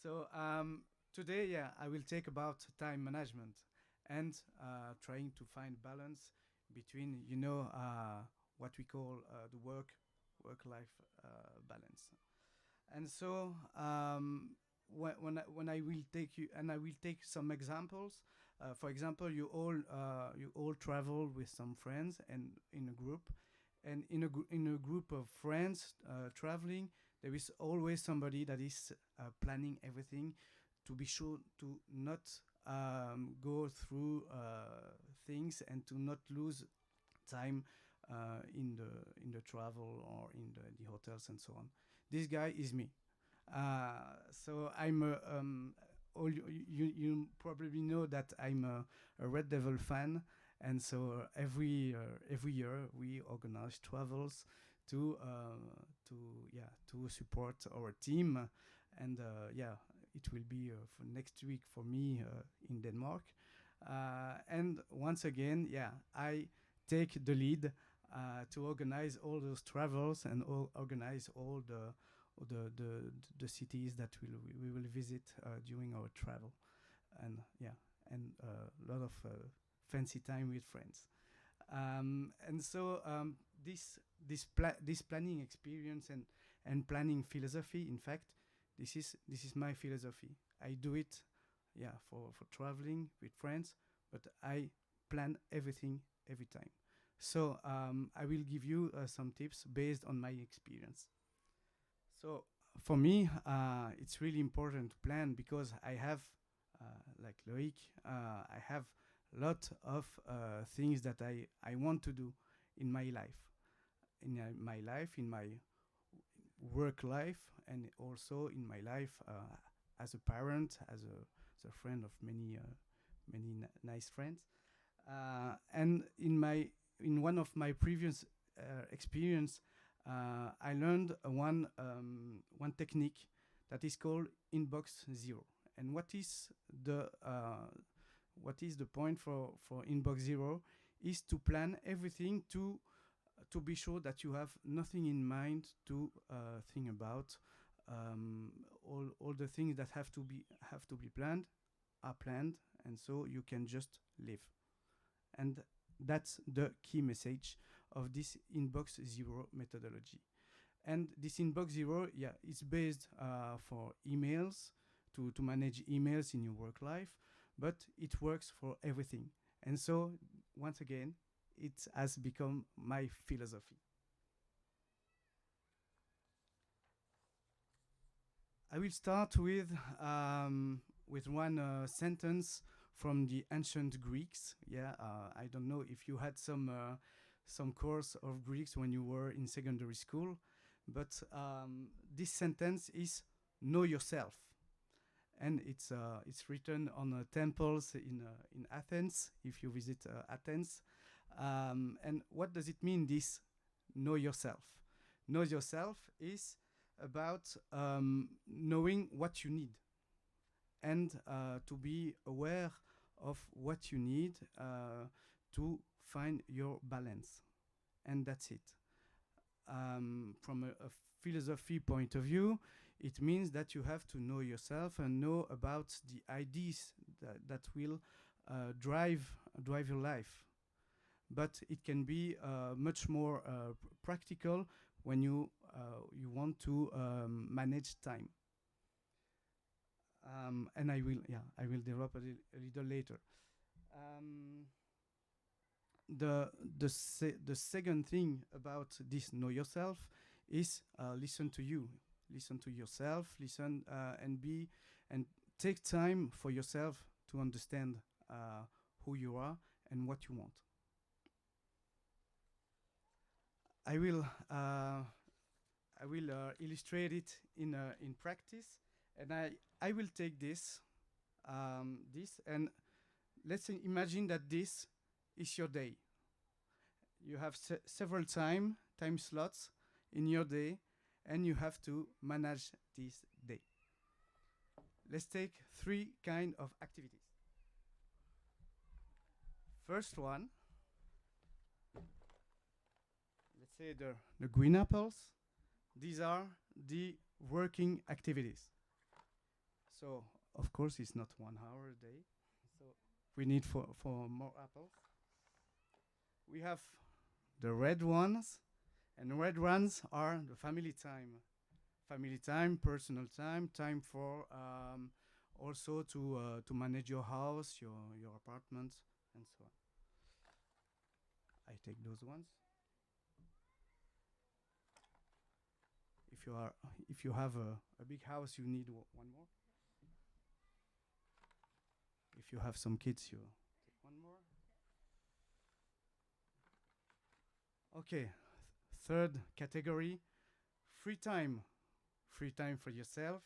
So today, yeah, I will take about time management and trying to find balance between, what we call the work-life balance. And so when I will take you and I will take some examples. For example, you all travel with some friends and in a group, and in a group of friends traveling, there is always somebody that is planning everything to be sure to not go through things and to not lose time in the travel or in the hotels and so on. This guy is me. So I'm all you probably know that I'm a Red Devil fan, and so every year we organize travels to to to support our team, and it will be for next week for me in Denmark, and once again I take the lead to organize all those travels and organize all the cities that we will visit during our travel, and a lot of fancy time with friends. And so this planning experience and planning philosophy, in fact, this is my philosophy. I do it, for traveling with friends, but I plan everything every time. So I will give you some tips based on my experience. So for me, it's really important to plan because I have, like Loic, I have a lot of things that I want to do in my life, in my work life, and also in my life as a parent, as a friend of many nice friends. And in one of my previous experience, I learned one technique that is called inbox zero. And what is the point for inbox zero is to plan everything to be sure that you have nothing in mind to think about. All the things that have to be planned are planned, and so you can just live. And that's the key message of this inbox zero methodology. And this inbox zero, it's based for emails, to manage emails in your work life, but it works for everything. And so, once again, it has become my philosophy. I will start with one sentence from the ancient Greeks. I don't know if you had some course of Greeks when you were in secondary school, but this sentence is "Know yourself," and it's written on temples in Athens. If you visit Athens, and what does it mean? This "Know yourself." Know yourself is about knowing what you need and to be aware of what you need to find your balance. And that's it. From a philosophy point of view, it means that you have to know yourself and know about the ideas that will drive your life. But it can be much more practical when you want to manage time. And I will develop a little later. Um, the second thing about this know yourself is listen to you, listen to yourself, listen and take time for yourself to understand who you are and what you want. I will uh, I will illustrate it in practice, and I will take this and let's imagine that this is your day. You have several time slots in your day, and you have to manage this day. Let's take three kind of activities. First one, let's say the green apples. These are the working activities. So of course it's not 1 hour a day. So we need for more apples. We have the red ones, and red ones are the family time, personal time, time for also to manage your house, your apartment, and so on. I take those ones. If you are if you have a big house, you need one more. If you have some kids, you take one more. Okay, third category, free time. Free time for yourself,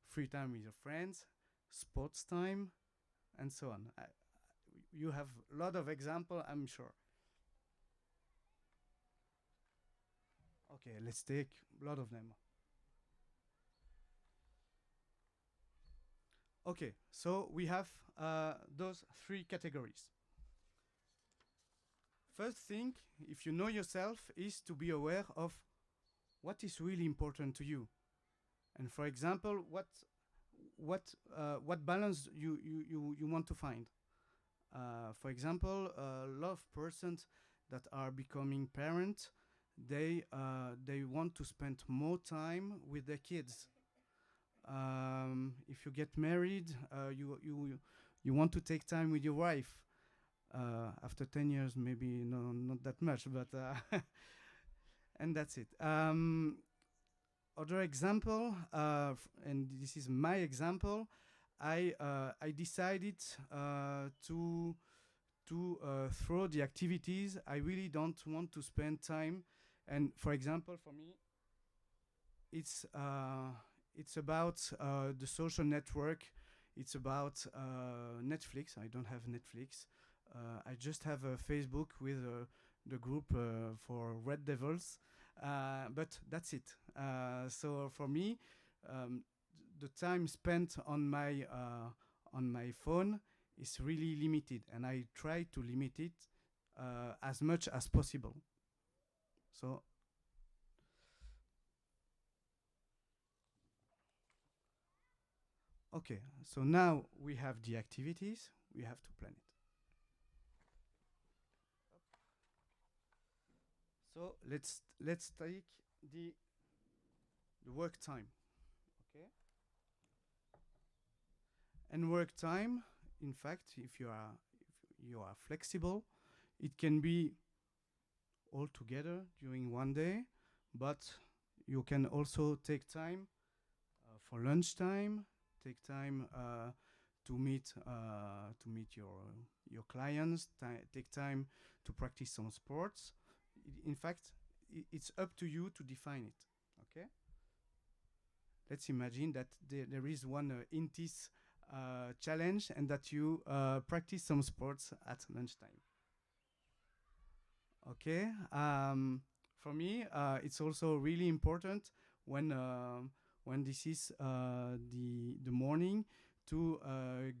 free time with your friends, sports time, and so on. You have a lot of example, I'm sure. Okay, let's take a lot of them. Okay, so we have those three categories. First thing, if you know yourself, is to be aware of what is really important to you, and for example, what balance you want to find. For example, a lot of persons that are becoming parents, they want to spend more time with their kids. If you get married, you want to take time with your wife. After 10 years, maybe no, not that much, but and that's it. Other example, and this is my example. I decided to throw the activities. I really don't want to spend time. And for example, for me, it's uh, it's about the social network. It's about Netflix. I don't have Netflix. I just have a Facebook with the group for Red Devils, but that's it. So for me, um, the time spent on my phone is really limited, and I try to limit it as much as possible. So okay, so now we have the activities. We have to plan it. So let's take the the work time. Okay, and work time. In fact, if you are flexible, it can be all together during one day, but you can also take time for lunchtime, take time to meet your clients, take time to practice some sports. In fact, it's up to you to define it. Okay. Let's imagine that there is one INTIS challenge and that you practice some sports at lunchtime. Okay. For me, it's also really important when when this is the morning to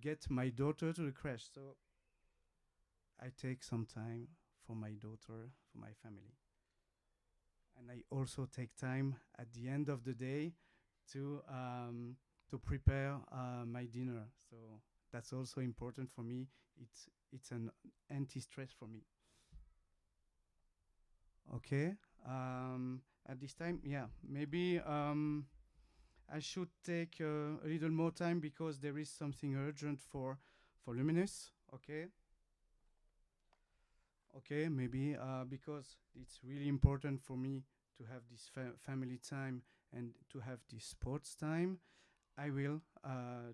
get my daughter to the crash. So I take some time for my daughter, for my family, and I also take time at the end of the day to prepare my dinner. So that's also important for me. It's an anti-stress for me. Okay. At this time, yeah, maybe I should take a little more time because there is something urgent for Luminous. Okay. Okay, maybe because it's really important for me to have this family time and to have this sports time. I will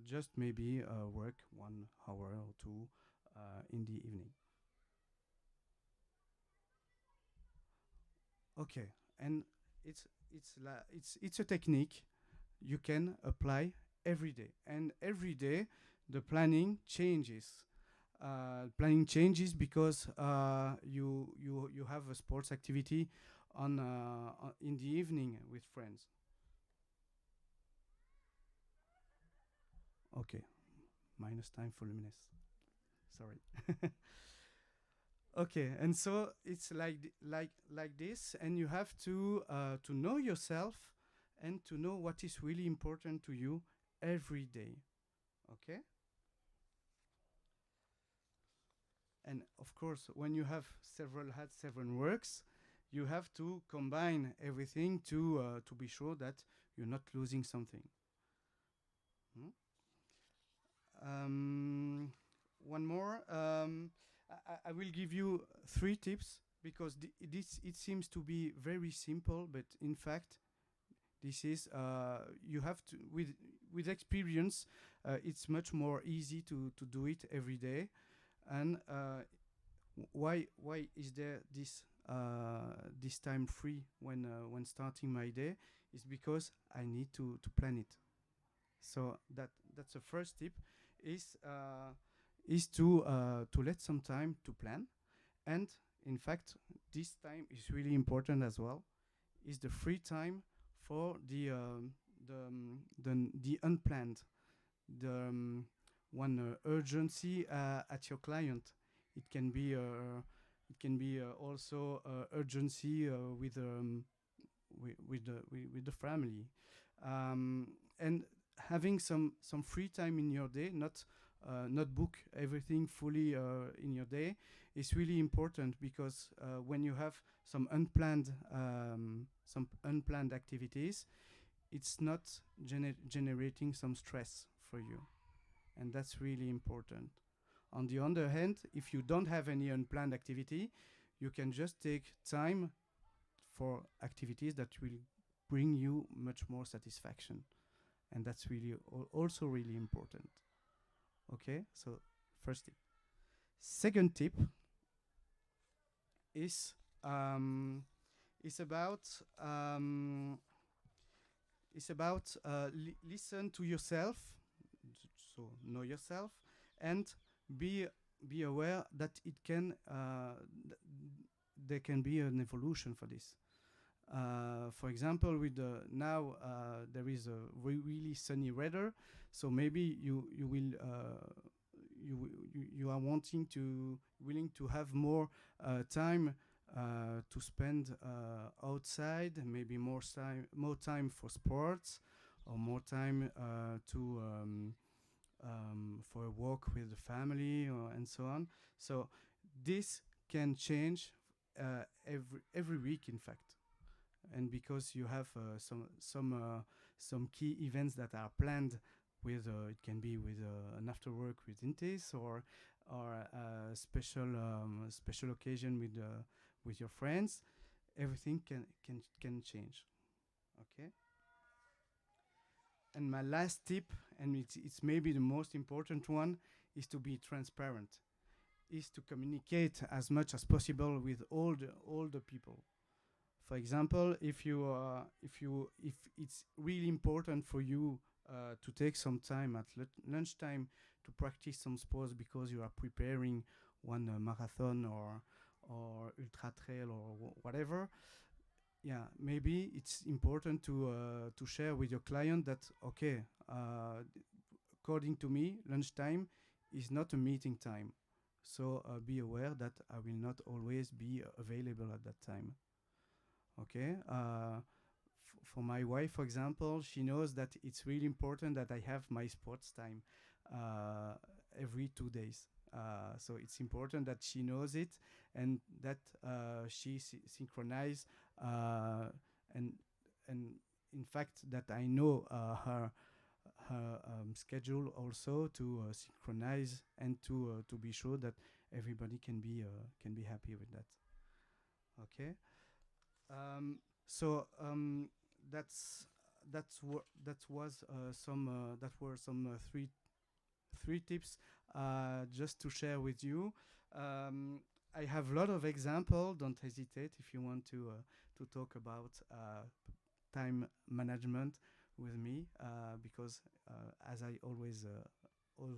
just maybe work 1 hour or two in the evening. Okay, and it's a technique you can apply every day, and every day the planning changes because you have a sports activity in the evening with friends. Okay, minus time for luminous. Sorry. Okay, and so it's like this, and you have to know yourself and to know what is really important to you every day. Okay. And of course, when you have several hats, several works, you have to combine everything to be sure that you're not losing something. Hmm? Um, One more. I will give you three tips because this it seems to be very simple, but in fact, this is you have to with experience. It's much more easy to do it every day. And why is there this time free when starting my day? Is because I need to plan it. So that's the first tip is uh, is to let some time to plan. And in fact, this time is really important as well. Is the free time for the unplanned, the one urgency at your client. It can be also urgency with the family, and having some free time in your day, not book everything fully in your day, is really important because when you have some unplanned activities, it's not generating some stress for you, and that's really important. On the other hand, if you don't have any unplanned activity, you can just take time for activities that will bring you much more satisfaction, and that's really also really important. Okay, so first tip. Second tip is um, is about um, listen to yourself, so know yourself, and be be aware that there can be an evolution for this. For example, with the now there is a really sunny weather, so maybe you will you are wanting to willing to have more time to spend outside, maybe more time for sports, or more time to for a walk with the family, and so on. So this can change every week, in fact. And because you have some key events that are planned with it can be with an after work with Intis, or a special occasion with your friends, everything can change. Okay. And my last tip, and it's maybe the most important one, is to be transparent, is to communicate as much as possible with all the people. For example, if it's really important for you to take some time at lunchtime to practice some sports because you are preparing one marathon or ultra trail or whatever, yeah, maybe it's important to share with your client that okay, according to me, lunchtime is not a meeting time, so be aware that I will not always be available at that time. Okay. For my wife, for example, she knows that it's really important that I have my sports time uh, every 2 days. So it's important that she knows it, and that she synchronize, and and in fact that I know her schedule also, to synchronize and to be sure that everybody can be happy with that. Okay. So that's that was that were some three tips just to share with you. I have a lot of example. Don't hesitate if you want to talk about time management with me, because as I always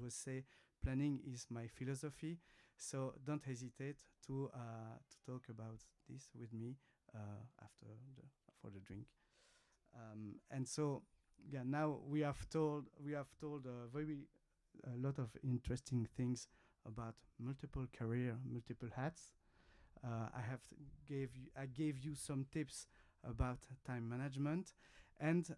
say, planning is my philosophy. So don't hesitate to talk about this with me after for the drink. And so, yeah, now we have told very a lot of interesting things about multiple career, multiple hats. I gave you some tips about time management, and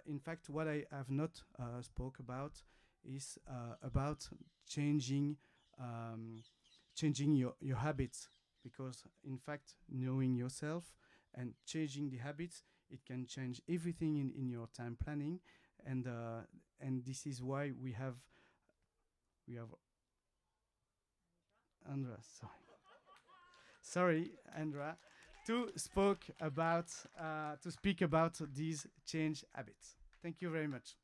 in fact, what I have not spoke about is about changing um, changing your habits, because in fact knowing yourself and changing the habits, it can change everything in your time planning. And this is why we have Andra, sorry, Andra, to speak about these change habits. Thank you very much.